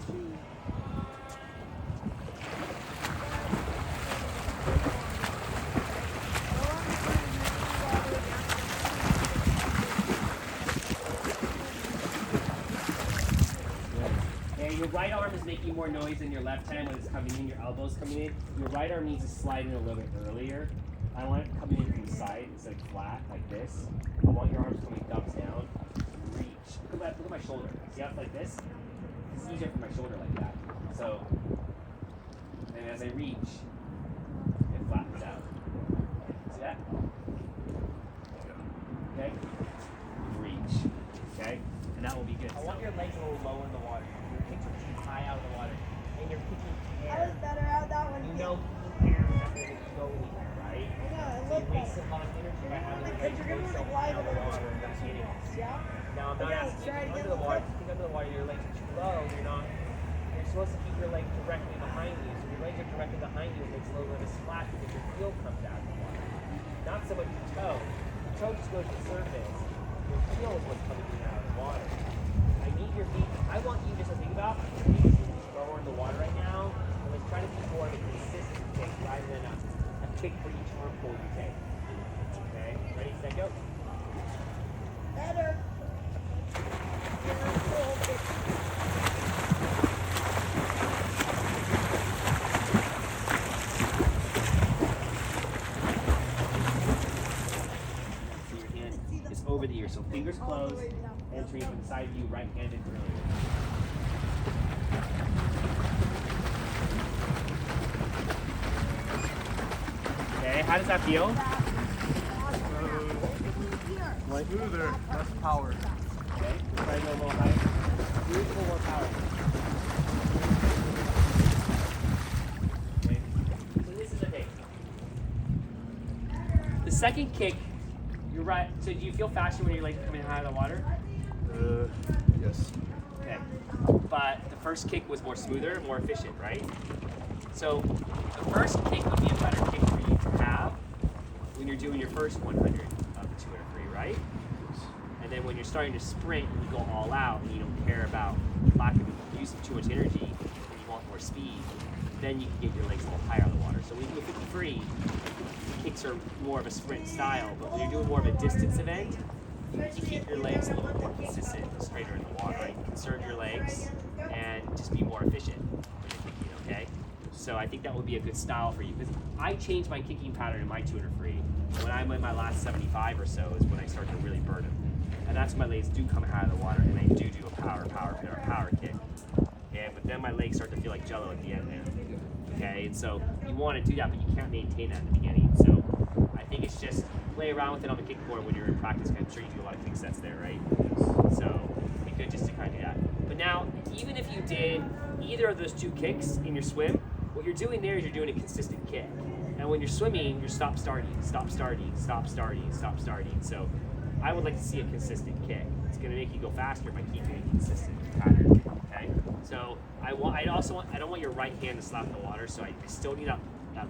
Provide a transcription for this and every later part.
Your right arm is making more noise than your left hand when it's coming in, your elbow's coming in. Your right arm needs to slide in a little bit earlier. I want it coming in from the side instead of flat like this. I want your arms coming thumbs down. Reach. Look at my shoulder. See how it's like this? It's easier for my shoulder like that. So, and as I reach, it flattens out. See that? Okay? Reach. Okay? And that will be good. I want your legs a little lower in the water. Your kicks are too high out of the water. And you're kicking air. I was better out that one. You know kicking air is not going to go anywhere, right? I know, it So looked you like waste a lot of energy by having your legs you're gonna so want to high glide out of the water and not hitting. Yeah? Now I'm not Okay, asking you try to to get get under the water. a If you get under the water, your legs are too low. You're supposed to keep your legs directly behind you. So if your legs are directly behind you, it makes a little bit of a splash because your heel comes out of the water. Not so much your toe. Your toe just goes to the surface. Your heel is what's coming in and out of the water. I need your feet. I want you just to think about your feet is lower in the water right now. And let's try to be more of a consistent kick rather than a kick for each arm pull you take. Okay? Ready, set, go. Better. So your hand is over the ear. So fingers closed, entering from the side view, right-handed earlier. Okay, how does that feel? Smoother, less power. Okay, try to go a little higher. Do a little more power. Okay, so this is the thing. The second kick, you're right. So do you feel faster when your legs are coming out of the water? Yes. Okay. But the first kick was more smoother, more efficient, right? So the first kick would be a better kick for you to have when you're doing your first 100 of the 203, right? And then when you're starting to sprint and you go all out and you don't care about lack of use of too much energy and you want more speed, then you can get your legs a little higher on the water. So when you do a 53, kicks are more of a sprint style, but when you're doing more of a distance event, you need to keep your legs a little bit more consistent, straighter in the water, right? Conserve your legs and just be more efficient when you're kicking, okay? So I think that would be a good style for you because I change my kicking pattern in my 200 free. When I'm in my last 75 or so is when I start to really burn them. And that's when my legs do come out of the water and I do a power kick. Okay, but then my legs start to feel like jello at the end there. Okay, and so you want to do that, but you can't maintain that in the beginning. So I think it's just play around with it on the kickboard when you're in practice. I'm sure you do a lot of kick sets there, right? So it'd be good just to kind of do that. But now, even if you did either of those two kicks in your swim, what you're doing there is you're doing a consistent kick. And when you're swimming, you're stop starting. So I would like to see a consistent kick. It's going to make you go faster by keeping a consistent pattern. Okay. So I don't want your right hand to slap the water. So I still need that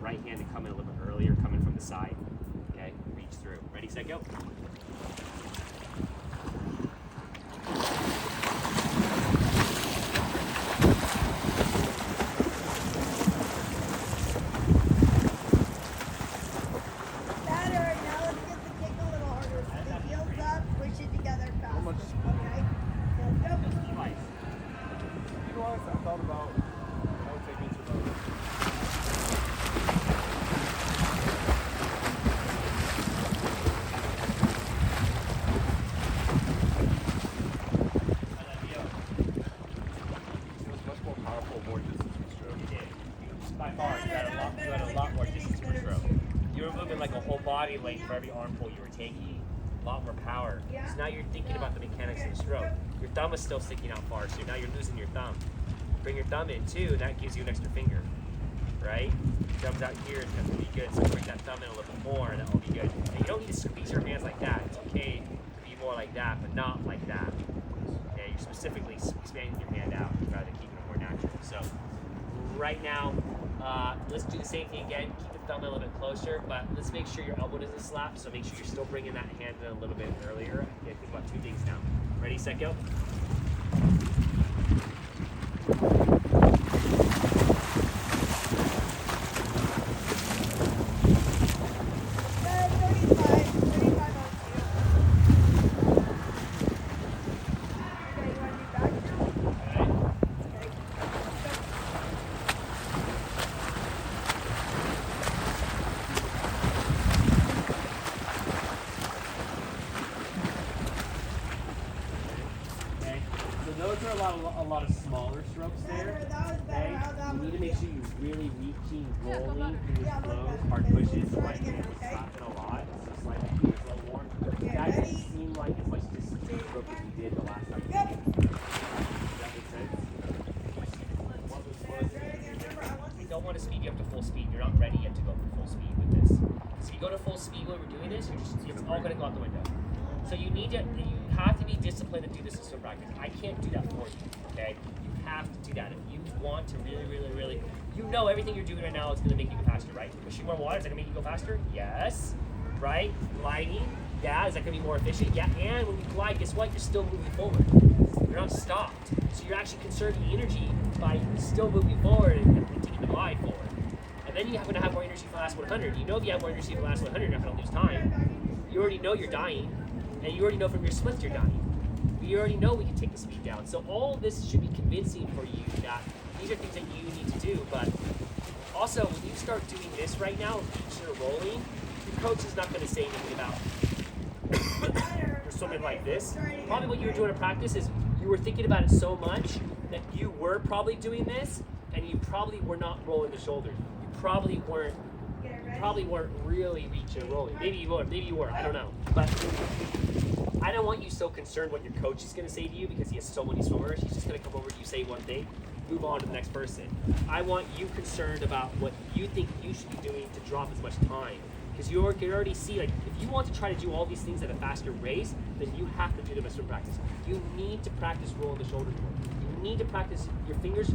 right hand to come in a little bit earlier, coming from the side. Okay. Reach through. Ready, set, go. Body length for every arm pull you were taking, a lot more power. So now you're thinking about the mechanics of the stroke. Your thumb is still sticking out far, so now you're losing your thumb. Bring your thumb in too, and that gives you an extra finger, right? Thumb's out here, and that's gonna be good. So bring that thumb in a little bit more, and that will be good. And you don't need to squeeze your hands like that. It's okay to be more like that, but not like that. Okay, you're specifically expanding your hand out rather than keeping it more natural. So right now, let's do the same thing again. Keep the thumb a little bit closer, but let's make sure your elbow doesn't slap. So make sure you're still bringing that hand in a little bit earlier. Okay, think about two things now. Ready, set, go. those are a lot of smaller strokes Better. there. That was better. Okay? How'd that You one need to feel? make sure you really reaching, rolling through your Yeah, look slows, better. hard Okay, so pushes. So start like again, you're okay? slapping a lot. So slightly a little more. Okay, That ready? didn't seem like as much distant stroke as we did the last time. Yep. Does that make sense? What was Try it again. Remember, I want We this. don't want to speed you up to full speed. You're not ready yet to go for full speed with this. So if you go to full speed when we're doing this, it's all going to go out the window. So you have to be disciplined to do this in swim practice. I can't do that for you, okay? You have to do that. If you want to really, you know everything you're doing right now is going to make you go faster, right? Pushing more water, is that going to make you go faster? Yes. Right? Gliding, yeah. Is that going to be more efficient? Yeah. And when you glide, guess what? You're still moving forward. You're not stopped. So you're actually conserving energy by still moving forward and continuing to glide forward. And then you're going to have more energy for the last 100. You know if you have more energy for the last 100, you're not going to lose time. You already know you're dying. And you already know from your splits you're dying. You already know we can take the speed down. So all this should be convincing for you that these are things that you need to do. But also, when you start doing this right now, reaching or rolling, your coach is not going to say anything about or something like this. Probably what you were doing in practice is you were thinking about it so much that you were probably doing this, and you probably were not rolling the shoulders. You probably weren't really reaching and rolling. Maybe you were, I don't know. But I don't want you so concerned what your coach is going to say to you because he has so many swimmers. He's just going to come over to you, say one thing, move on to the next person. I want you concerned about what you think you should be doing to drop as much time. Because you can already see, like, if you want to try to do all these things at a faster race, then you have to do them as swim practice. You need to practice rolling the shoulders more. You need to practice your fingers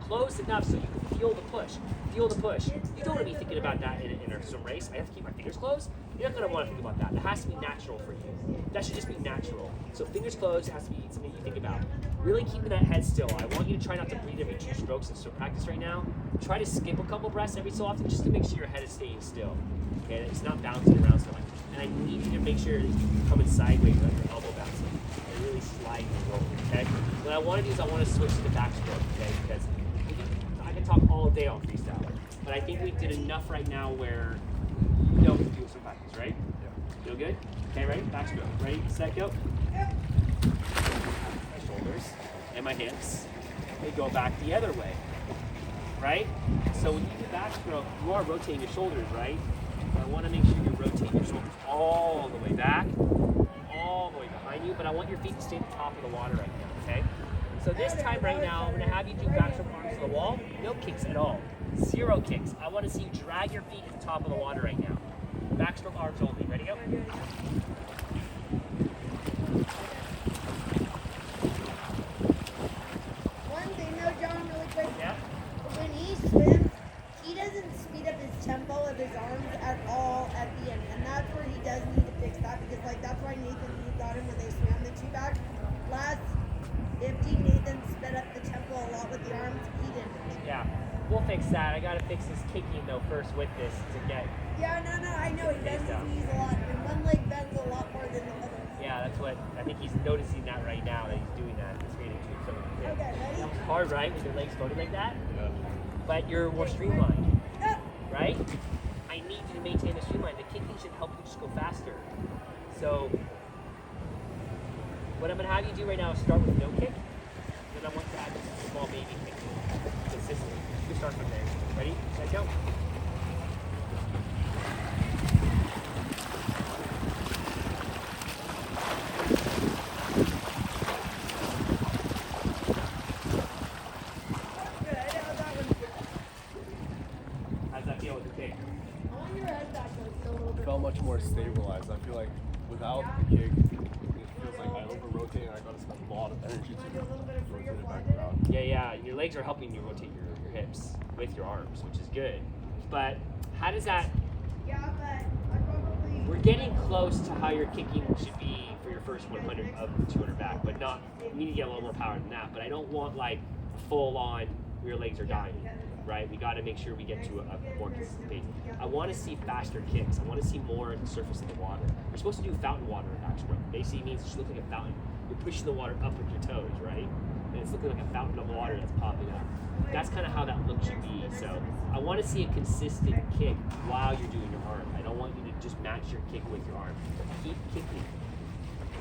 closed enough so you can feel the push. Feel the push. You don't want to be thinking about that in a swim race. I have to keep my fingers closed. You're not going to want to think about that. It has to be natural for you. That should just be natural. So fingers closed has to be something you think about. Really keeping that head still. I want you to try not to breathe every 2 strokes in swim practice right now. Try to skip a couple breaths every so often just to make sure your head is staying still. Okay, it's not bouncing around so much. And I need you to make sure that you're coming sideways on your elbow bouncing and really sliding and rolling. Okay. What I want to do is I want to switch to the backstroke. Okay, because I can talk all day on freestyle, but I think we did enough right now where you know what to do with some practice, right? Yeah. Feel good? Okay, ready? Backstroke. Ready, set, go. My shoulders and my hips. They go back the other way, right? So when you do backstroke, you are rotating your shoulders, right? So I want to make sure you're rotating your shoulders all the way back, all the way behind you, but I want your feet to stay at the top of the water right now, okay? So this time right now, I'm going to have you do backstroke arms to the wall, no kicks at all. 0 kicks. I want to see you drag your feet to the top of the water right now. Backstroke arms only. Ready, go? One thing though, John, really quick. Yeah? When he swims, he doesn't speed up his tempo of his arms at all at the end. And that's where he does need to fix that because like that's why Nathan Lee got him when they swam the 2-back. Last 50, Nathan sped up the tempo a lot with the arms. He didn't. Yeah. We'll fix that. I got to fix his kicking though first with this to get. Yeah, no, I know. He bends his knees a lot. And one leg bends a lot more than the other. Yeah, that's what I think he's noticing that right now that he's doing that. It's really too. So yeah. Okay, ready? That was hard, right? With your legs floating like that. Yeah. But you're more streamlined, Up. right? I need you to maintain the streamline. The kicking should help you just go faster. So what I'm gonna have you do right now is start with no kick. Then I want to add just a small baby kick consistently. You can start from there. Ready? Set, go. Good. How's that one feel? How's that feel with the kick? I want your head back though, a little bit. Felt much more stabilized. I feel like without the kick, it feels like I over rotate and I gotta spend a lot of energy Want to do a little bit of to free rotate or it fly back today? around. Yeah. Your legs are helping you rotate your hips with your arms, which is good. But how does that? Yeah, but I probably. We're getting close to how your kicking should be for your first 100 of the 200 back, but not. You need to get a little more power than that. But I don't want like full on. Your legs are dying, right? We got to make sure we get to a more consistent pace. I want to see faster kicks. I want to see more at the surface of the water. We're supposed to do fountain water in backstroke. Basically means it should look like a fountain. You're pushing the water up with your toes, right? And it's looking like a fountain of water that's popping up. That's kind of how that look should be. So I want to see a consistent kick while you're doing your arm. I don't want you to just match your kick with your arm. Keep kicking.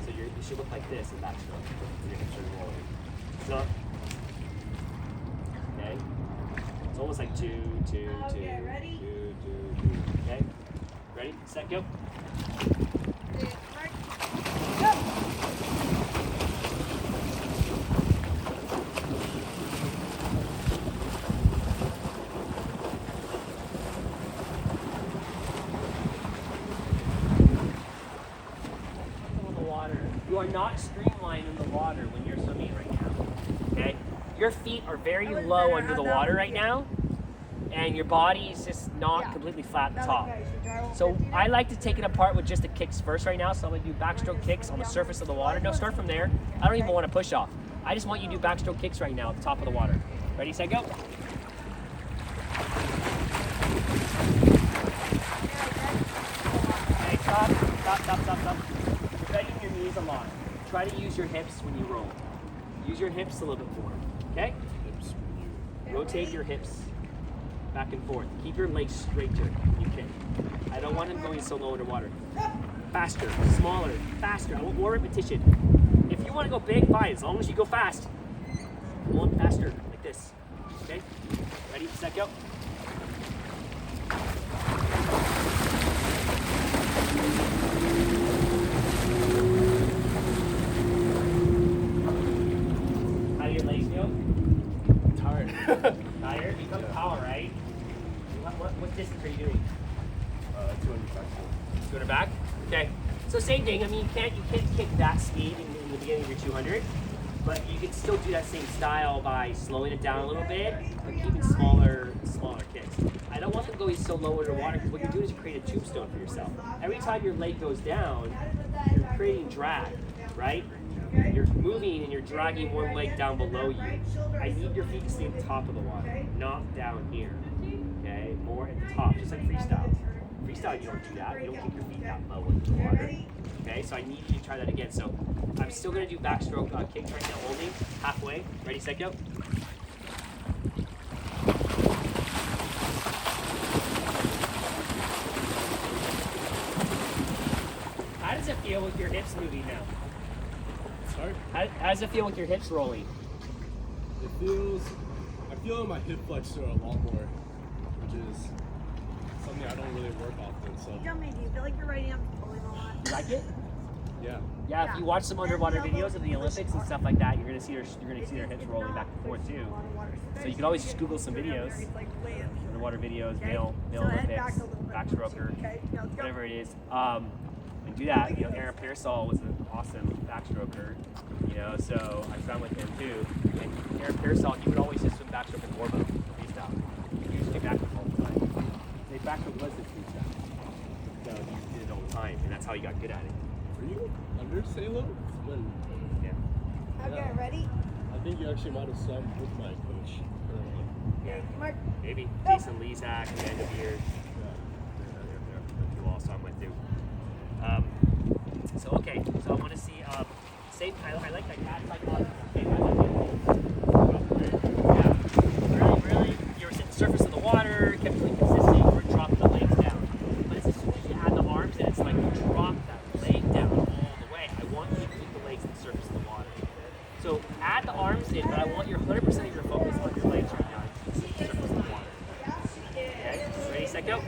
So you should look like this in backstroke. Your hips are rolling. It's not. Okay. It's almost like two, two, two. Okay, ready? Two, two, two. Okay. Ready, set, go. Okay, Mark. Go. In the water. You are not streamlined in the water when you're swimming right now. Okay? Your feet are very That was low better. under How'd the that water one right feel? now, and your body is just not Yeah. completely flat at the That top. looked nice. You try one So 50 I now? like to take it apart with just the kicks first right now. So I'm gonna do backstroke kicks on the surface of the water. No, start from there. I don't even want to push off. I just want you to do backstroke kicks right now at the top of the water. Ready, set, go. Okay, stop, stop, stop, stop, stop. You're bending your knees a lot. Try to use your hips when you roll. Use your hips a little bit more, okay? Hips for you. Rotate your hips back and forth. Keep your legs straighter when you kick. I don't want him going so low underwater. Faster, smaller, faster. I want more repetition. If you want to go big, fine. As long as you go fast. Go on faster, like this. Okay? Ready, set, go. How do your legs feel? Tired. Tired? You come power, right? What distance are you doing? 200 backstroke. 200 back? Okay. So same thing. I mean, you can't kick that speed in the beginning of your 200, but you can still do that same style by slowing it down a little bit, but keeping smaller kicks. I don't want them going so low underwater because what you're doing is you create a tombstone for yourself. Every time your leg goes down, you're creating drag, right? You're moving and you're dragging one leg down below you. I need your feet to stay at the top of the water, not down here. Okay, more at the top, just like freestyle. Freestyle, you don't do that. You don't keep your feet that low into the water. Okay, so I need you to try that again. So I'm still gonna do backstroke kicks right now, holding halfway. Ready, set, go. How does it feel with your hips moving now? Sorry? How does it feel with your hips rolling? It feels, I feel my hip flexor a lot more, which is something I don't really work often, so Tell me, do you feel like you're writing up pulling a lot? You like it? yeah. Yeah, if you watch some underwater videos of the Olympics and stuff like that, you're gonna see their hips rolling back and forth too. So you can always just Google some videos, underwater videos, male Olympics, backstroker, whatever it is. And do that. You know, Aaron Pearsall was an awesome backstroker. You know, so I swam with him too. And Aaron Pearsall, he would always just swim backstroke and warm-up freestyle. He used to do backstroke all the time. His backstroke was his freestyle. So he did it all the time, and that's how he got good at it. Were you under Salo? When Yeah. Okay, ready? I think you actually might have swum with my coach currently. Yeah. Mark. Maybe Jason Lezak, Amanda Beard, who also I'm with too. So okay, so I want to see same. I like that cat like okay, yeah, really, you were sitting the surface of the water, kept really consistent, you were dropping the legs down. But as soon as you add the arms in, it's like you drop that leg down all the way. I want you to keep the legs at the surface of the water. So add the arms in, but I want your 100% of your focus on your legs right now. It's the surface of the water. Okay, ready, set, go.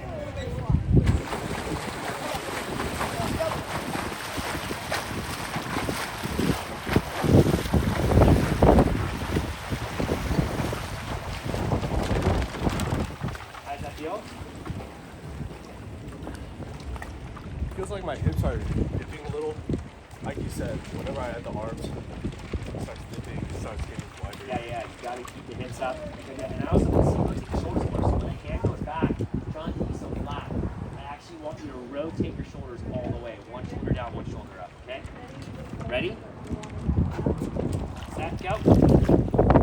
How does that feel? Feels like my hips are dipping a little. Like you said, whenever I add the arms, it starts dipping, it starts getting wider. Yeah, you gotta keep your hips up. And I also want to see you rotate your shoulders more. So when the hand goes back, try not to be so flat. I actually want you to rotate your shoulders all the way. One shoulder down, one shoulder up, okay? Ready? Set, go.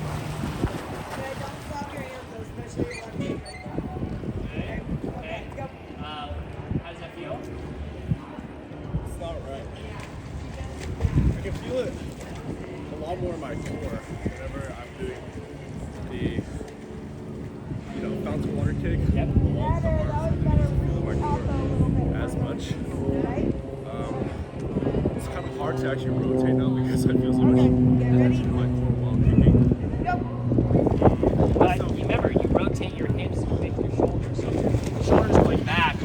Okay, don't flop your hands, though, especially your left hand. Okay, okay. Go. How does that feel? It's not right. I can feel it a lot more in my core. to actually rotate now because I feel so much. Okay, get ready. Like, while kicking. Go. But remember, you rotate your hips with your shoulders. So if your shoulders going back,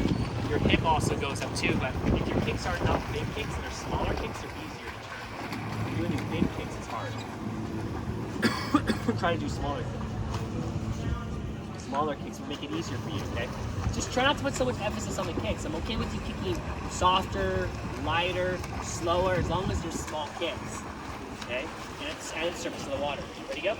your hip also goes up too. But if your kicks are not big kicks and they're smaller kicks, they're easier to turn. If you're doing these big kicks, it's hard. Try to do smaller kicks. Smaller kicks will make it easier for you, okay? Just try not to put so much emphasis on the kicks. I'm okay with you kicking softer, lighter, slower, as long as they're small kicks, okay? And it's surface of the water. Ready to go?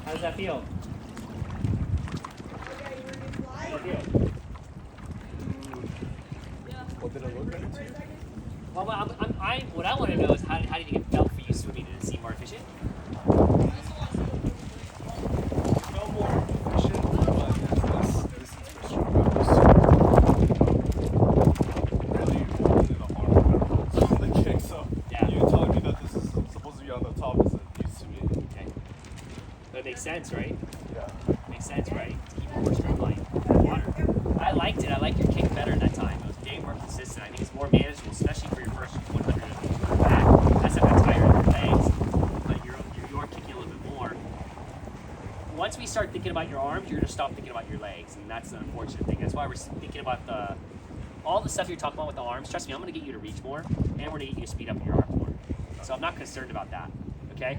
How does that feel? Okay, you're gonna fly. How does that feel? What did it look like to you? Well, what I want to know is how did it felt for you swimming? Did it seem more efficient? Felt more efficient, but this is for sure. Really holding the arm on the kick, so Yeah. you telling me that this is supposed to be on the top isn't news to me. Okay. That makes sense, right? Yeah. Makes sense, right? To keep it more streamlined. Water. I liked it. I like your kick better that time. It was way more consistent. I think it's more manageable, especially for your first 100 back. That's not gonna tire your legs, but you're kicking a little bit more. Once we start thinking about your arms, you're gonna stop thinking about your legs, and that's the unfortunate thing. That's why we're thinking about all the stuff you're talking about with the arms. Trust me, I'm gonna get you to reach more, and we're gonna get you to speed up your arms more. So I'm not concerned about that. Okay?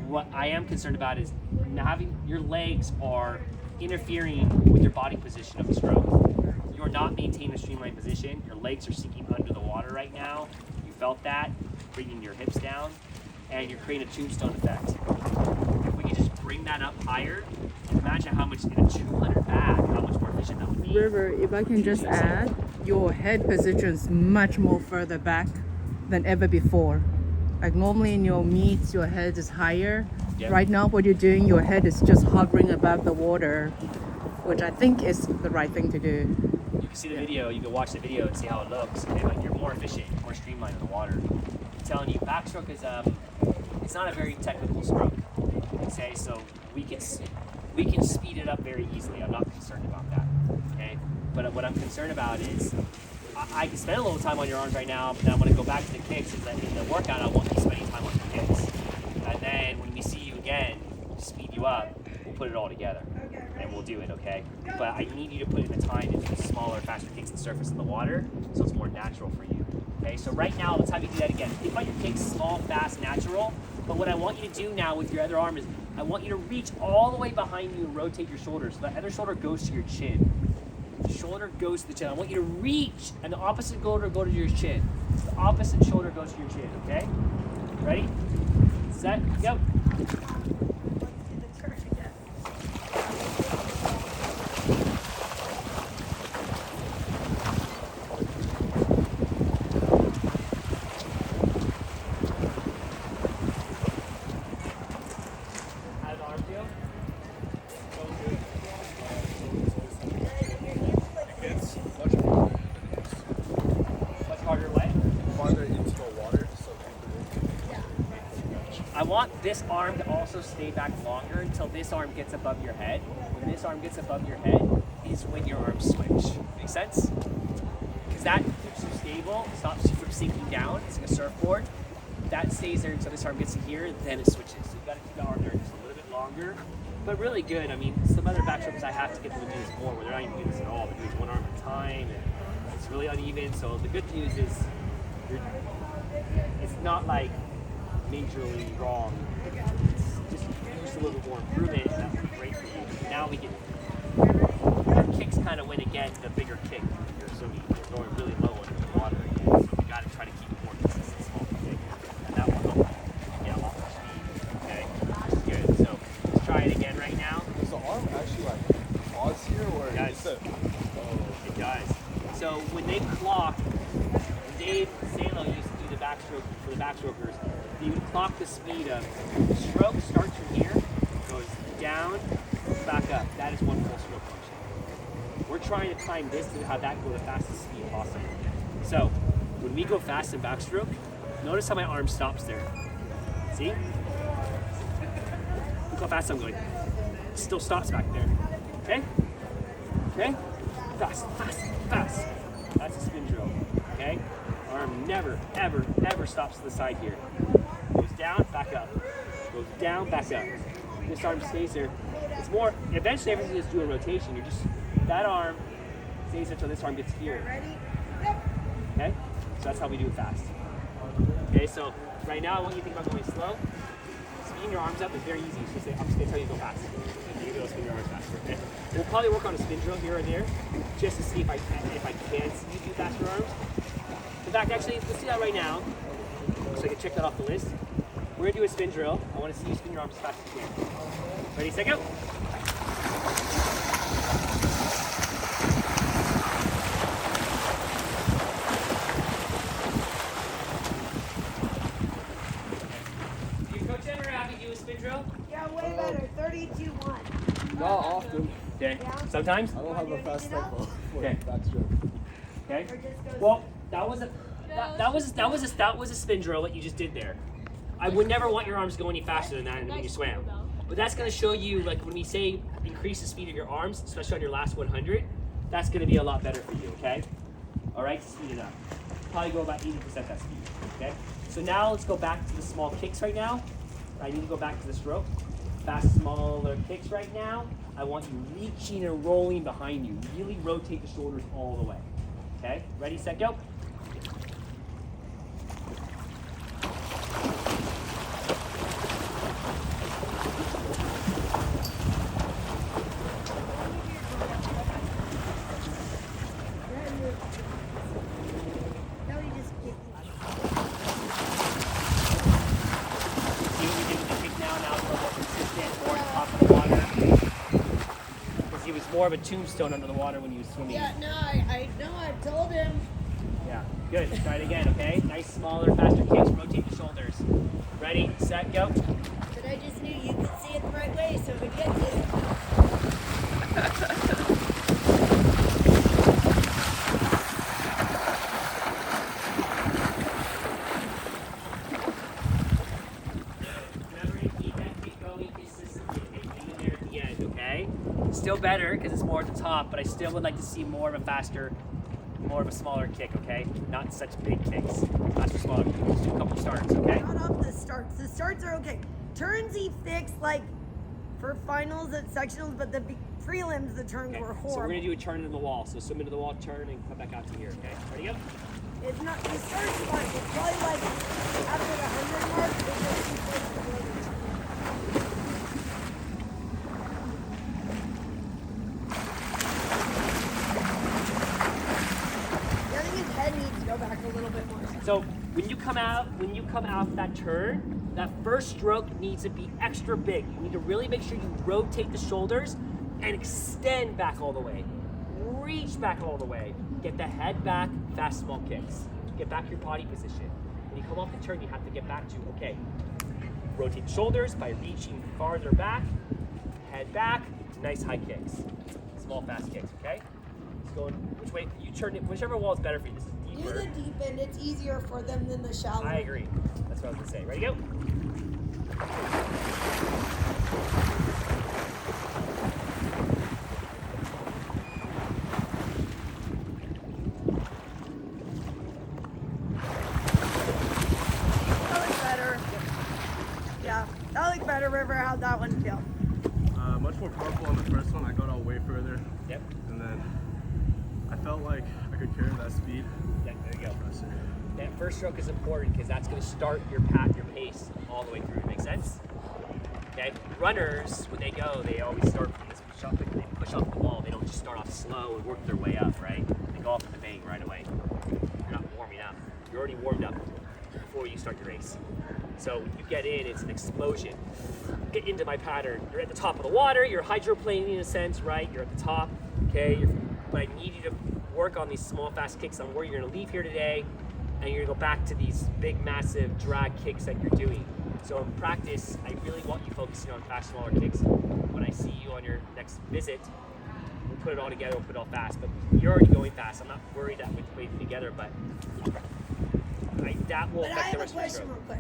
What I am concerned about is having your legs are interfering with your body position of the stroke. You're not maintaining a streamlined position. Your legs are sinking under the water right now. You felt that, bringing your hips down, and you're creating a tombstone effect. If we can just bring that up higher, imagine how much in a 200 bag, how much more efficient that would be. River, if I can just add, your head position is much more further back than ever before. Like normally in your meets, your head is higher. Yeah. Right now, what you're doing, your head is just hovering above the water, which I think is the right thing to do. You can see the video, you can watch the video and see how it looks. Okay, but you're more efficient, more streamlined in the water. I'm telling you, backstroke is it's not a very technical stroke. Okay, so we can speed it up very easily. I'm not concerned about that. Okay, but what I'm concerned about is I can spend a little time on your arms right now, but then when I go back to the kicks, is that in the workout I won't be spending time on the kicks. And then when we see you again, speed you up, we'll put it all together. And we'll do it, okay? But I need you to put in the time into the smaller, faster kicks and surface of the water so it's more natural for you. Okay, so right now, let's have you do that again. Think about your kicks, small, fast, natural. But what I want you to do now with your other arm is I want you to reach all the way behind you and rotate your shoulders. So the other shoulder goes to your chin. Shoulder goes to the chin. I want you to reach, and the opposite shoulder go to your chin. The opposite shoulder goes to your chin, okay? Ready? Set, go. Let's do the turn again. How does the arm feel? It's much harder. Much harder way? Farther into the water, so I want this arm to also stay back longer until this arm gets above your head. When this arm gets above your head is when your arms switch. Make sense? Because that keeps you stable, stops you from sinking down. It's like a surfboard. That stays there until this arm gets to here, then it switches. So you got to keep the arm there just a little bit longer. But really good. I mean, some other backstrokers I have to get them to do this more, where they're not even doing this at all. They're doing one arm at a time, and it's really uneven. So the good news is, it's not like majorly wrong. It's just just a little bit more improvement, and that would be great for you. Now we can. Your kicks kind of went again to the bigger kick. So you're going really low under the water again. So we got to try to keep it more consistent, small kick, and that will help you get a lot more speed. Okay, good. So let's try it again right now. Does the arm actually like pause here, or Guys. you said, oh, It does. So when they clock, Dave Salo used to do the backstroke for the backstrokers. They would clock the speed of the stroke starts from here, goes down, back up. That is one full stroke function. We're trying to time this to have that go the fastest speed possible. So when we go fast in backstroke, notice how my arm stops there. See? how fast I'm going. Still stops back there. Okay? Okay? Fast, fast, fast. That's a spin drill. Okay? Arm never, ever, ever stops to the side here. Goes down, back up. Goes down, back up. This arm stays there. It's more, eventually everything is do a rotation. You're just, that arm stays there until this arm gets here. Ready? Okay? So that's how we do it fast. Okay, so right now I want you to think about going slow. Spinning your arms up is very easy. So say, I'm just gonna tell you to go fast. And you go spin your arms faster. Okay? We'll probably work on a spin drill here or there, just to see if I can see you do faster arms. In fact, actually, let's do that right now. So I can check that off the list. We're gonna do a spin drill. I want to see you spin your arms as fast as you can. Ready, set, go. Do you coach ever have you do a spin drill? Yeah, way better. 32-1. Not often. Okay. Yeah. Sometimes? I don't have a fast tempo for Okay. backstroke. Okay. Or just goes. Well, that was a spin drill what you just did there. I would never want your arms to go any faster than that when you swam. But that's going to show you, like when we say increase the speed of your arms, especially on your last 100, that's going to be a lot better for you. Okay. All right. Speed it up. Probably go about 80% that speed. Okay. So now let's go back to the small kicks right now. I need to go back to the stroke. Fast, smaller kicks right now. I want you reaching and rolling behind you. Really rotate the shoulders all the way. Okay, ready, set, go. No, you just kick. See what we did with the kick now? Now it's a little more consistent, more on top of the water. Because he was more of a tombstone under the water when he was swimming. Yeah, no, I know. I told him. Yeah, good. Let's try it again, okay? Nice, smaller, faster kicks. Rotate the shoulders. Ready, set, go. But I just knew you could see it the right way, so it gets it. Remember to keep that kick going consistently. Okay, leave it there at the end, okay? Still better because it's more at the top, but I still would like to see more of a faster, more of a smaller kick, okay? Not such big kicks. Faster, smaller kicks. Just do a couple starts, okay? Not off the starts. The starts are okay. Turns he fixed like for finals at sectionals, but the prelims, the turns Okay, were so horrible. we're gonna do a turn into the wall. So swim into the wall, turn, and come back out to here, okay? Ready, go? It's not. The starts fine. It's probably like after the 100 mark, it's just too close to winning. I think his head needs to go back a little bit more. So when you come out that turn, that first stroke needs to be extra big. You need to really make sure you rotate the shoulders and extend back all the way. Reach back all the way. Get the head back, fast small kicks. Get back your body position. When you come off the turn, you have to get back to, okay, rotate the shoulders by reaching farther back, head back, nice high kicks. Small fast kicks, okay? It's going, which way, you turn it, whichever wall is better for you. This is Do deeper. the deep end. It's easier for them than the shallow. I agree. That's what I was gonna say. Ready, go. That looks better. Yeah, that looked better, River. How'd that one feel? Much more powerful on the first one. I got out way further, Yep. and then I felt like I could carry that speed. Yeah, there you go. Faster. That first stroke is important because that's going to start your pace all the way through. Make sense? Okay. Runners, when they go, they always start from this push up. They push off the wall. They don't just start off slow and work their way up, right? They go off with the bang right away. You're not warming up. You're already warmed up before you start your race. So when you get in, it's an explosion. Get into my pattern. You're at the top of the water. You're hydroplaning in a sense, right? You're at the top. Okay. But I need you to work on these small, fast kicks on where you're going to leave here today, and you're going to go back to these big, massive drag kicks that you're doing. So in practice, I really want you focusing on fast, smaller kicks. When I see you on your next visit, we'll put it all together. We'll put it all fast. But you're already going fast. I'm not worried that we're waiting together, but that will But I affect have the a rest of your question stroke. real quick.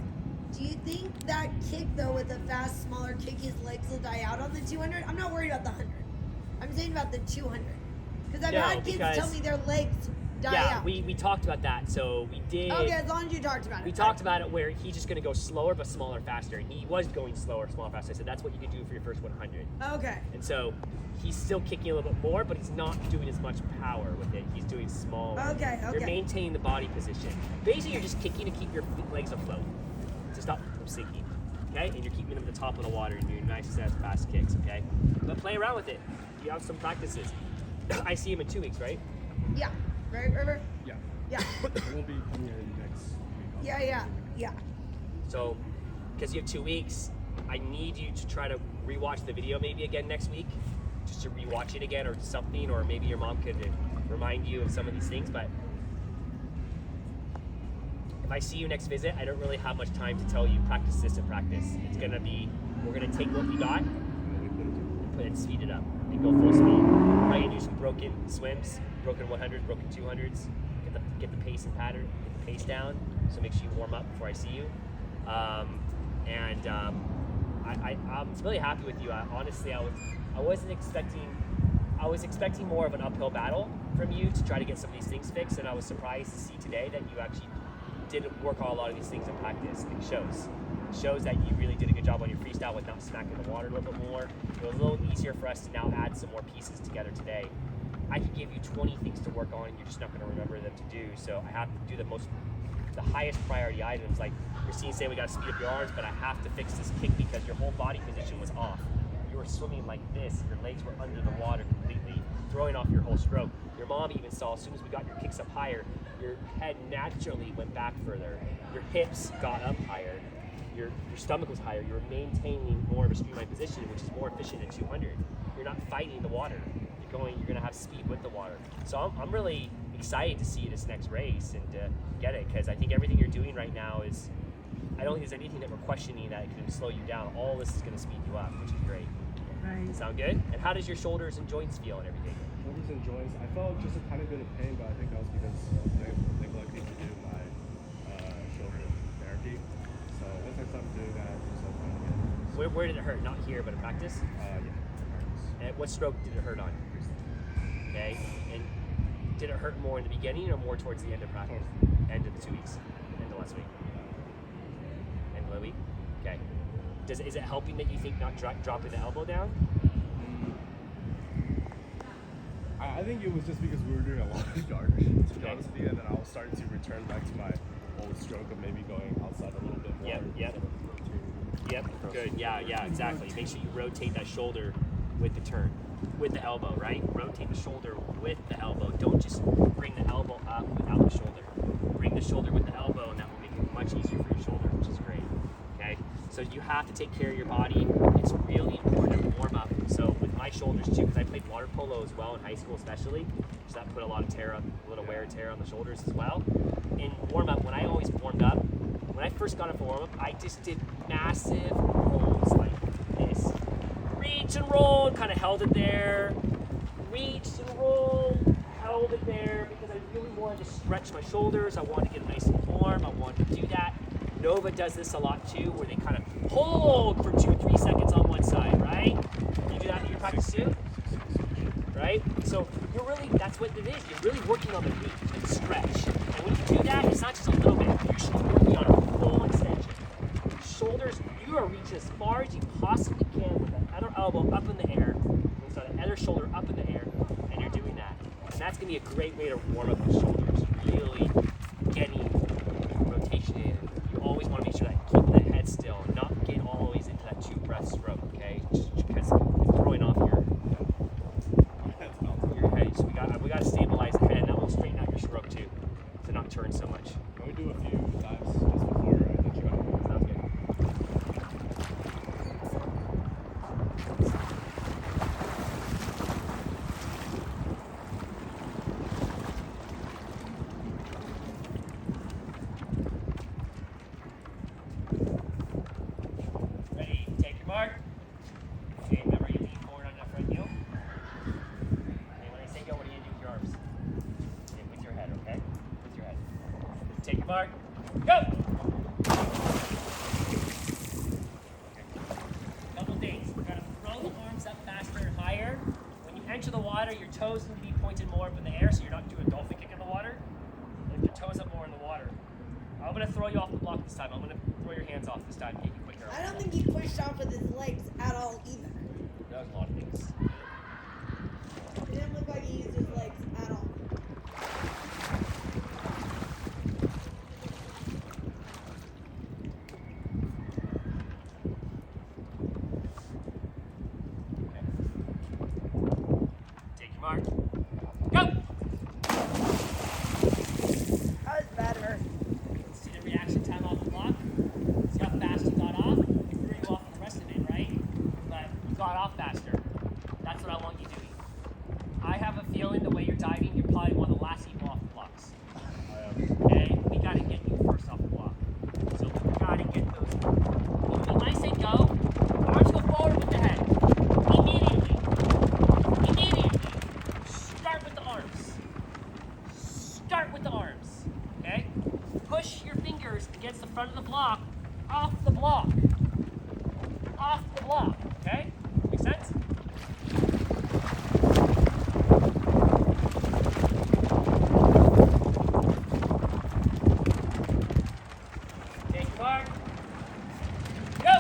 Do you think that kick though, with a fast, smaller kick, his legs will die out on the 200? I'm not worried about the 100. I'm saying about the 200. Because I've No, had kids tell because- me their legs die Yeah, out. we talked about that. So we did. Okay, as long as you talked about it. We talked about it where he's just going to go slower but smaller, faster. And he was going slower, smaller, faster. I said that's what you can do for your first 100. Okay. And so he's still kicking a little bit more, but he's not doing as much power with it. He's doing smaller. Okay, You're okay. maintaining the body position. Basically, you're just kicking to keep your legs afloat, to stop from sinking. Okay? And you're keeping them at the top of the water and doing nice, fast kicks. Okay? But play around with it. You have some practices. I see him in 2 weeks, right? Yeah. Right, River? Yeah. Yeah. I won't be coming in next week. Yeah. So, because you have 2 weeks, I need you to try to rewatch the video maybe again next week, just to rewatch it again or something, or maybe your mom could remind you of some of these things. But if I see you next visit, I don't really have much time to tell you practice this and practice. It's gonna be, we're gonna take what we got and speed it up and go full speed. Probably gonna do some broken swims, broken 100s, broken 200s. Get the pace and pattern, get the pace down. So make sure you warm up before I see you. I'm really happy with you. Honestly, I was expecting more of an uphill battle from you to try to get some of these things fixed, and I was surprised to see today that you actually did work on a lot of these things in practice. It shows that you really did a good job on your freestyle with not smacking the water a little bit more. It was a little easier for us to now add some more pieces together today. I could give you 20 things to work on and you're just not going to remember them to do. So I have to do the highest priority items. Like Christine saying we got to speed up your arms, but I have to fix this kick because your whole body position was off. You were swimming like this, your legs were under the water completely, throwing off your whole stroke. Your mom even saw as soon as we got your kicks up higher, your head naturally went back further. Your hips got up higher. Your stomach was higher. You were maintaining more of a streamlined position, which is more efficient at 200. You're not fighting the water. You're going to have speed with the water. So I'm really excited to see this next race and to get it, because I think everything you're doing right now is, I don't think there's anything that we're questioning that can slow you down. All this is going to speed you up, which is great. Right. Sound good? And how does your shoulders and joints feel and everything? Shoulders and joints. I felt just a tiny bit of pain, but I think that was because of neglecting to do my shoulder therapy. So once I stopped doing that, I just felt again. Where did it hurt? Not here, but in practice? Yeah. And what stroke did it hurt on? Okay. And did it hurt more in the beginning or more towards the end of practice? End of the 2 weeks? End of last week? End of the week? Okay. Is it helping that you think not dropping the elbow down? I think it was just because we were doing a lot of yardage, to be honest with you, and then I was starting to return back to my old stroke of maybe going outside a little bit more. Yep. instead of rotating. Yep, good. Yeah, exactly. Make sure you rotate that shoulder with the turn, with the elbow, right? Rotate the shoulder with the elbow. Don't just bring the elbow up without the shoulder. Bring the shoulder with the elbow, and that will make it much easier for your shoulder, which is great. Okay? So you have to take care of your body. It's really important to warm up. So with my shoulders too, because I played water polo as well in high school especially, so that put a lot of wear and tear on the shoulders as well. In warm up, when I always warmed up, when I first got up for warm up, I just did massive rolls like this. Reach and roll, kind of held it there. Reached and rolled, held it there because I really wanted to stretch my shoulders. I wanted to get nice and warm. I wanted to do that. Nova does this a lot too, where they kind of hold for 2-3 seconds on one side, right? You do that in your practice too? Right? So you're really, that's what it is. You're really working on the reach and stretch. And when you do that, it's not just a little bit. You're just working on a full extension. Shoulders, you are reaching as far as you possibly can with the other elbow up in the air. So the other shoulder up in the air, and you're doing that. And that's going to be a great way to warm up the shoulders. Really getting rotation in. You always want to make sure that keeping that head still, not getting always into that 2-breath stroke, okay? Just because it's throwing off your head. So we got to stabilize the head, and that will straighten out your stroke too, to not turn so much. Can we do a few dives just before I let you go? Sounds good. Ready? Take your mark. Okay, remember you lean forward on that front heel. Okay, when I say go, what are you going to do with your arms? Okay, with your head, okay? With your head. Take your mark. Go! putter, your toes need to be pointed more up in the air so you're not doing a dolphin kick in the water. Lift your toes up more in the water. I'm going to throw you off the block this time. I'm going to throw your hands off this time to get you quicker. I don't think he pushed off with his legs at all either. That was a lot of things. It didn't look like he used his legs at all. Take your mark. Go! That was better. See the reaction time off the block? See how fast you got off? It threw you off the rest of it, right? But you got off faster. That's what I want you doing. I have a feeling the way you're diving, you're probably one of the last people off the blocks. Okay? We gotta get you first off the block. So we gotta get those. When I say go, arms go forward with the head. Immediately. Immediately. Start with the arms. Start with the arms. Okay? Push your fingers against the front of the block, off the block. Off the block. Okay? Make sense? Take your mark. Go!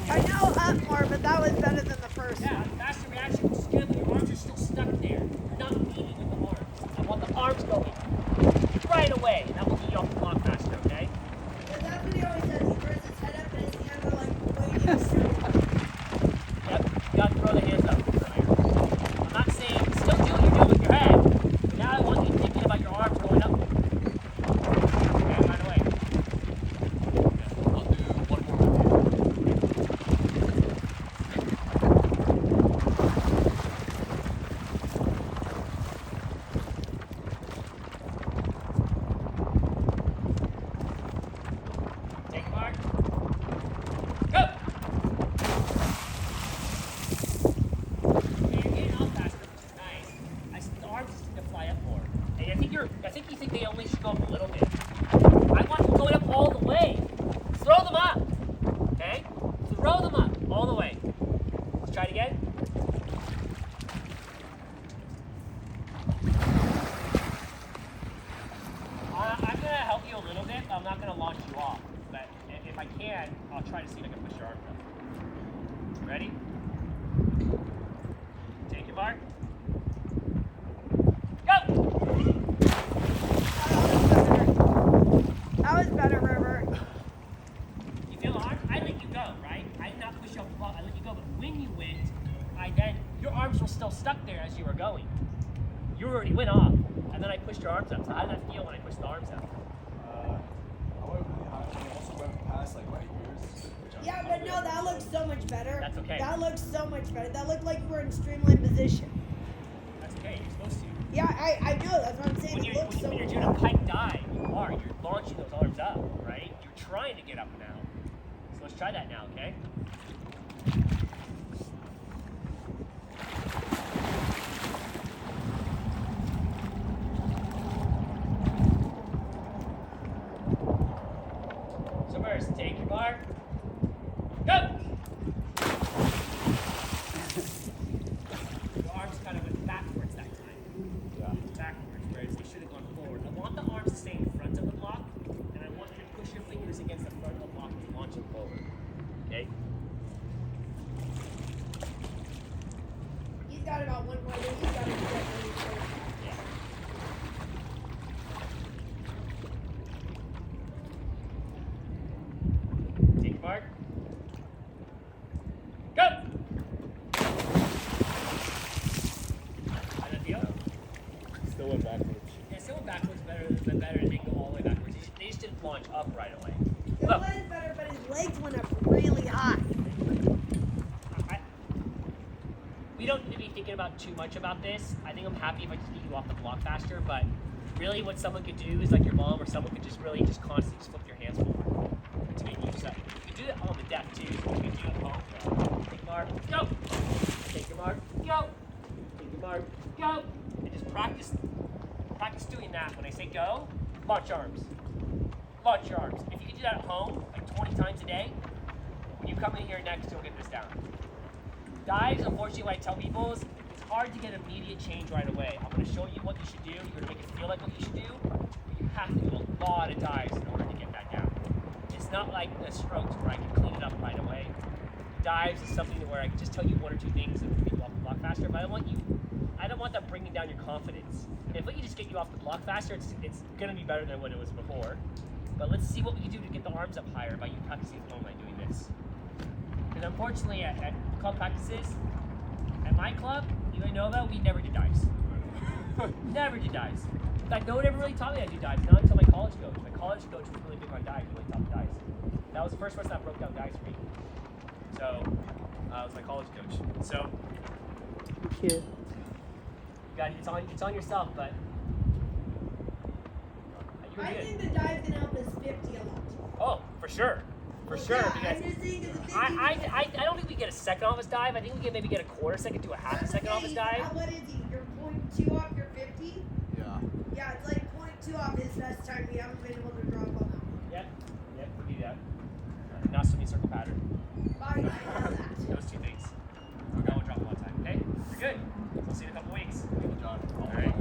I know up more, but that was better than the first Yeah, one. faster reaction is good, but your arms are still stuck there. You're not leading with the arms. I want the arms going right away. That will get you off the block faster, okay? Because that's what he always does. He throws his head up and his hands are like waiting straight. Yep, you gotta throw the hands up earlier. I'm not saying, still do what you're doing with your head, but now I want you thinking about your arms going up. Okay, right away. I'll do one more with you. Take your mark. Go! Okay, you're getting off faster, which is nice. The arms just need to fly up more. And I think you think they only should go up a little bit. I want them going up all the way. Throw them up. Okay? Throw them up all the way. Let's try it again. I'm gonna help you a little bit, but I'm not gonna launch you off. But if I can, I'll try to see if I can push your arms up. Ready? Take your mark. Go! That was better, River. You feel hard? I let you go, right? I did not push you off the ball. I let you go. But when you went, your arms were still stuck there as you were going. You already went off, and then I pushed your arms up. So how did that feel when I pushed the arms up? I went really high and I also went past like my ears. which I'm Yeah, not but good no, at. that looks so much better. That's okay. That looks so much better. That looked like you were in streamline position. That's okay. You're supposed to. Yeah, I know. That's what I'm saying. When It you're, looks so when you're much doing a better. pike dive, you are. You're launching those arms up, right? You're trying to get up now. So let's try that now, okay? So first, take your bar. Go! Your arms kind of went backwards that time. Yeah. Backwards, whereas they should have gone forward. I want the arms to stay in front of the block, and I want you to push your fingers against the front of the block and launch them forward. Okay? He's got about one more. He's got to do that really quick. Yeah. Take your mark. Go! How'd that feel? Still went backwards. Yeah, still backwards better than they go all the way backwards. They just didn't launch up right away. It Look, was better, but his legs went up really high. we don't need to be thinking about too much about this. I think I'm happy if I just get you off the block faster, but really what someone could do is like your mom or someone could just really just constantly just flip your hands forward to make you set. You can do that on the deck too, so you can do it at home. Take your mark, go! Take your mark, go! Take your mark, go! And just practice doing that. When I say go, launch your arms. Launch your arms. If you can do that at home, like 20 times a day, when you come in here next, you'll get this down. Dives, unfortunately, what I tell people is it's hard to get immediate change right away. I'm going to show you what you should do. You're going to make it feel like what you should do. But you have to do a lot of dives in order to get that down. It's not like the strokes where I can clean it up right away. Dives is something where I can just tell you one or two things and get you off the block faster. But I don't want that bringing down your confidence. If we can just get you off the block faster, it's going to be better than what it was before. But let's see what we can do to get the arms up higher by you practicing at home by doing this. Because unfortunately, at club practices, at my club, you may know about, we never did dives. Never did dives. In fact, no one ever really taught me how to do dives, not until my college coach. My college coach was really big on dives, really taught me dives. That was the first person that broke down dives for me. So, it was my college coach. So, Thank you. it's on yourself, but you're I good. think the dive can help us 50 a lot. Oh, for sure. For sure. Yeah, Because I'm just saying, 'cause the thing I don't think we get a second off his dive. I think we can maybe get a quarter second to a half a second off his dive. What is he? You're 0.2 off your 50? Yeah. Yeah, it's like 0.2 off his best time. We haven't been able to drop on that one. Yep, we do that. Not semicircle pattern. I know that. Those two things. We're going to drop one time, okay? You're good. We'll see you in a couple weeks. Good job. All right.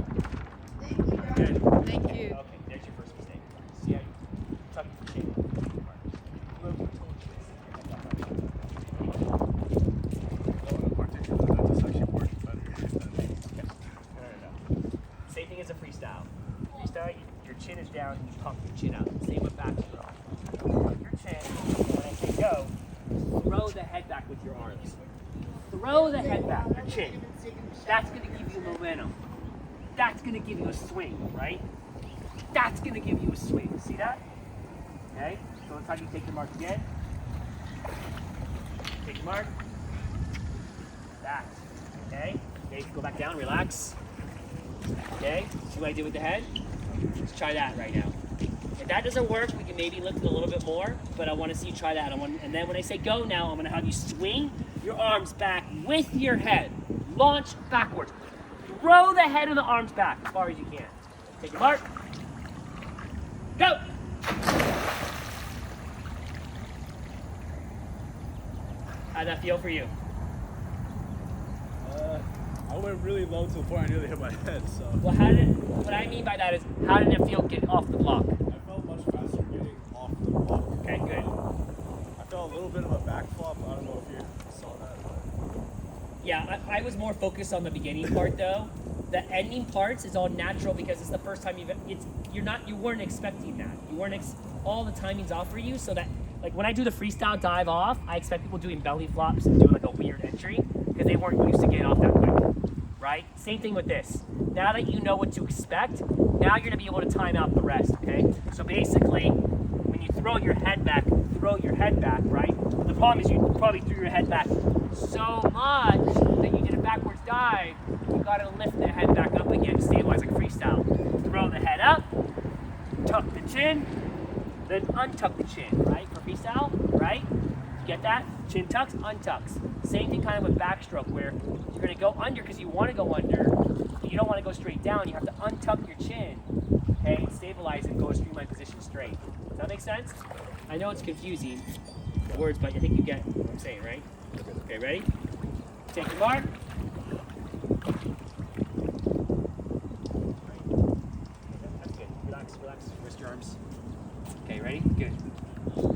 Thank you, Josh. Good. Thank you. Okay, there's your first mistake. See how you tuck your chin. Same thing as a freestyle. Freestyle, your chin is down and you pump your chin out. Same with back throw. Pump your chin. When I say go, throw the head back with your arms. Throw the head back, your chin. That's going to give you momentum. That's going to give you a swing, right? That's going to give you a swing. See that? Okay? So let's have you take your mark again. Take your mark. That. Okay? Okay, go back down, relax. Okay? See what I did with the head? Let's try that right now. If that doesn't work, we can maybe lift it a little bit more, but I want to see you try that. And then when I say go now, I'm going to have you swing your arms back with your head. Launch backwards. Throw the head and the arms back as far as you can. Take your mark. Go! How'd that feel for you? I went really low to the point I nearly hit my head, so. Well, what I mean by that is, how did it feel getting off the block? I felt much faster getting off the block. Okay, good. I felt a little bit of a back flop. I don't know if you saw that. But... Yeah, I was more focused on the beginning part though. The ending parts is all natural because it's the first time you weren't expecting that. You weren't all the timing's off for you, so that like when I do the freestyle dive off, I expect people doing belly flops and doing like a weird entry because they weren't used to getting off that quick. Right? Same thing with this. Now that you know what to expect, now you're gonna be able to time out the rest, okay? So basically, when you throw your head back, right? But the problem is you probably threw your head back so much that you did a backwards dive, you gotta lift the head back up again to stabilize like freestyle. Throw the head up, tuck the chin, then untuck the chin, right? For freestyle, right? You get that? Chin tucks, untucks. Same thing kind of with backstroke where you're gonna go under because you wanna go under, but you don't wanna go straight down. You have to untuck your chin, okay, and stabilize and go a streamline position straight. Does that make sense? I know it's confusing, the words, but I think you get what I'm saying, right? Okay, ready? Take your mark. That's good. Relax. Rest your arms. Okay, ready? Good.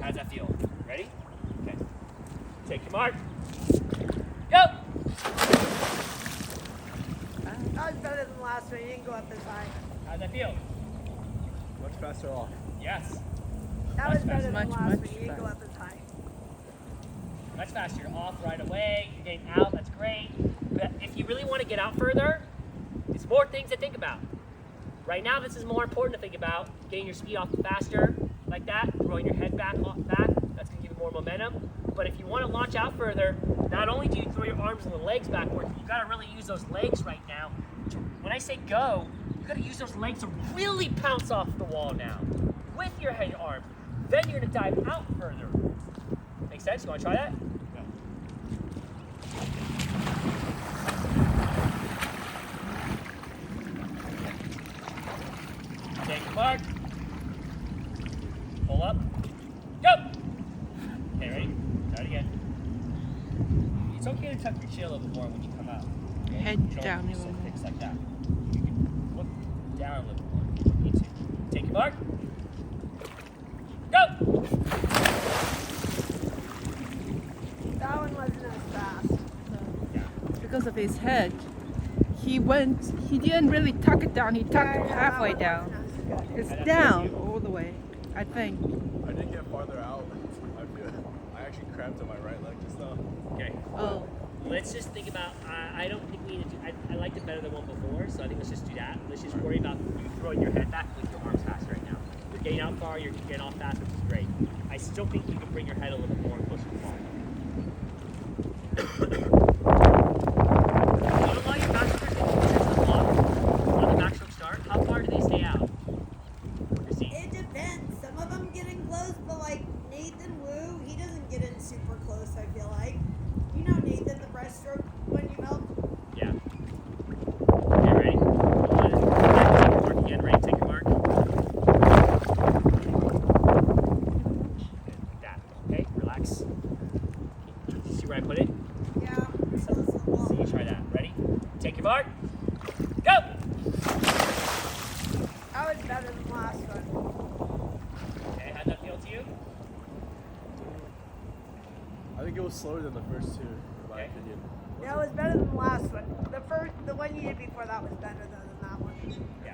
How does that feel? Ready? Okay. Take your mark. Go! That was better than the last one. You didn't go up as high. How does that feel? Much faster off. Yes. That was better than Much, the last one. much You didn't go faster. up as high. Much faster. You're off right away. You're getting out. That's great. But if you really want to get out further, it's more things to think about. Right now, this is more important to think about. Getting your speed off faster, like that. Throwing your head back. That's going to give you more momentum. But if you want to launch out further, not only do you throw your arms and the legs backwards, you got to really use those legs right now. When I say go, you got to use those legs to really pounce off the wall now with your head and arms. Then you're going to dive out further. Make sense? You want to try that? Take your mark. Pull up. Go! Okay, ready? Try it again. It's okay to tuck your chin. chin a little bit more when you come out. Okay? Head Don't down do a some little more. kicks like that. You can look down a little bit more. You need to. Take your mark. Go! That one wasn't as fast. Yeah. Because of his head, he didn't really tuck it down, he tucked it halfway down. It's And that's down you. all the way, I think. I did get farther out. I actually cramped on my right leg just now. Okay. Oh, Let's just think about. I don't think we need to do. I liked it better than one before, so I think let's just do that. Let's just worry about you throwing your head back with your arms fast right now. You're getting out far. You're getting off fast, which is great. I still think you can bring your head a little bit more closer to the ball. Even while your backstrokers in the block on the backstroke start, how far do they stay out? Christine? It depends. Some of them get in close, but like Nathan Wu, he doesn't get in super close, I feel like. You know Nathan, the breaststroke when you help? Yeah. Okay, ready? Hold on. Take your mark again. Ready? Take your mark. Like that. Okay, relax. You see where I put it? Yeah. So you try that. Ready? Take your mark. Go! That was better than the last one. Okay, how'd that feel to you? I think it was slower than the first two, in my Okay. opinion. That was better than the last one. The one you did before that was better though than that one. Yeah.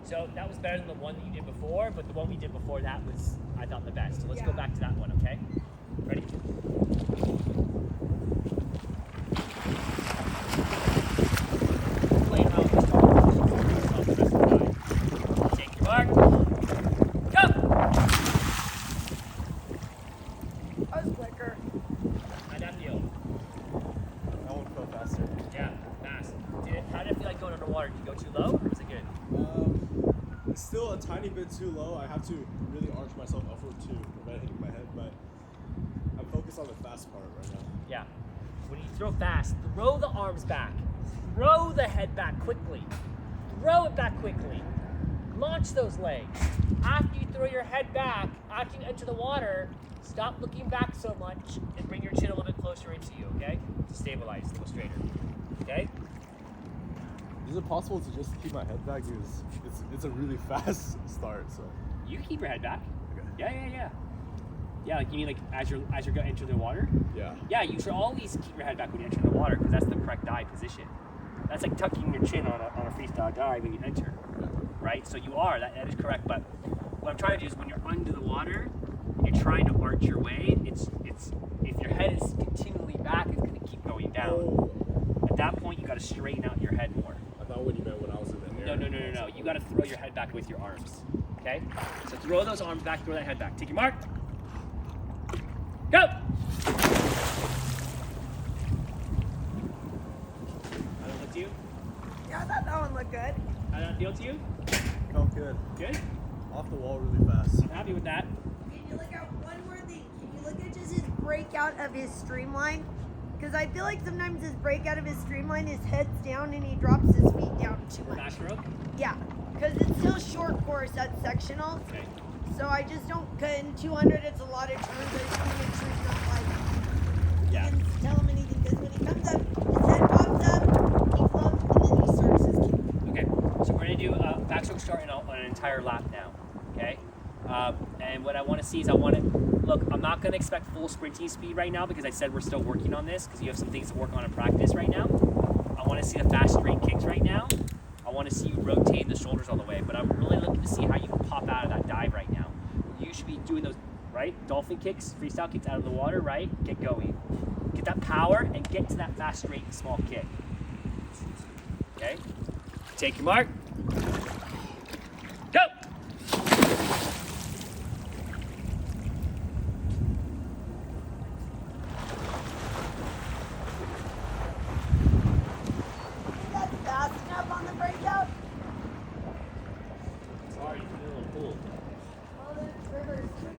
So that was better than the one that you did before, but the one we did before that was, I thought, the best. So let's go Yeah. back to that one, okay? Ready? Play it out. Let's talk about this the rest of the time. Take your mark. Go! That was quicker. How'd that feel? That one felt faster. Yeah, fast. How did it feel like going underwater? Did you go too low, or was it good? It's still a tiny bit too low. I have to really arch myself upward to prevent hitting my head, but I'm focused on the fast part right now. Yeah. When you throw fast, throw the arms back. Throw the head back quickly. Throw it back quickly. Launch those legs. After you throw your head back, after you enter the water, stop looking back so much and bring your chin a little bit closer into you, okay? To stabilize, go straighter. Okay? Is it possible to just keep my head back? Because it's a really fast start, so. You can keep your head back. Okay. Yeah. Yeah, like you mean like as you're going to enter the water? Yeah. Yeah, you should always keep your head back when you enter the water because that's the correct dive position. That's like tucking your chin on a freestyle dive when you enter, right? So you are, that is correct. But what I'm trying to do is when you're under the water, and you're trying to arch your way, it's if your head is continually back, it's going to keep going down. Oh, At that point, you got to straighten out your head more. I thought what you meant when I was in the air. No. You got to throw your head back with your arms. Okay? So throw those arms back, throw that head back. Take your mark. Go! How did it look to you? Yeah, I thought that one looked good. How did that feel to you? Felt good. Good? Off the wall really fast. I'm happy with that. Can you look at one more thing? Can you look at just his breakout of his streamline? Because I feel like sometimes his breakout of his streamline, his head's down and he drops his feet down too much. Backstroke? Yeah, because it's still short course at sectional. Okay. So I just don't, in 200 it's a lot of turns. I just want to make sure he's not like, Yeah. you can tell him anything. Because when he comes up, his head pops up, he floats, and then he starts his kick. Okay. So we're going to do a backstroke start on an entire lap now. Okay? And what I want to see is look, I'm not going to expect full sprinting speed right now because I said we're still working on this because you have some things to work on in practice right now. I want to see the fast straight kicks right now. I want to see you rotate the shoulders all the way, but I'm really looking to see how you can pop out of that dive right now. You should be doing those, right? Dolphin kicks, freestyle kicks out of the water, right? Get going. Get that power and get to that fast straight small kick. Okay? Take your mark. Go!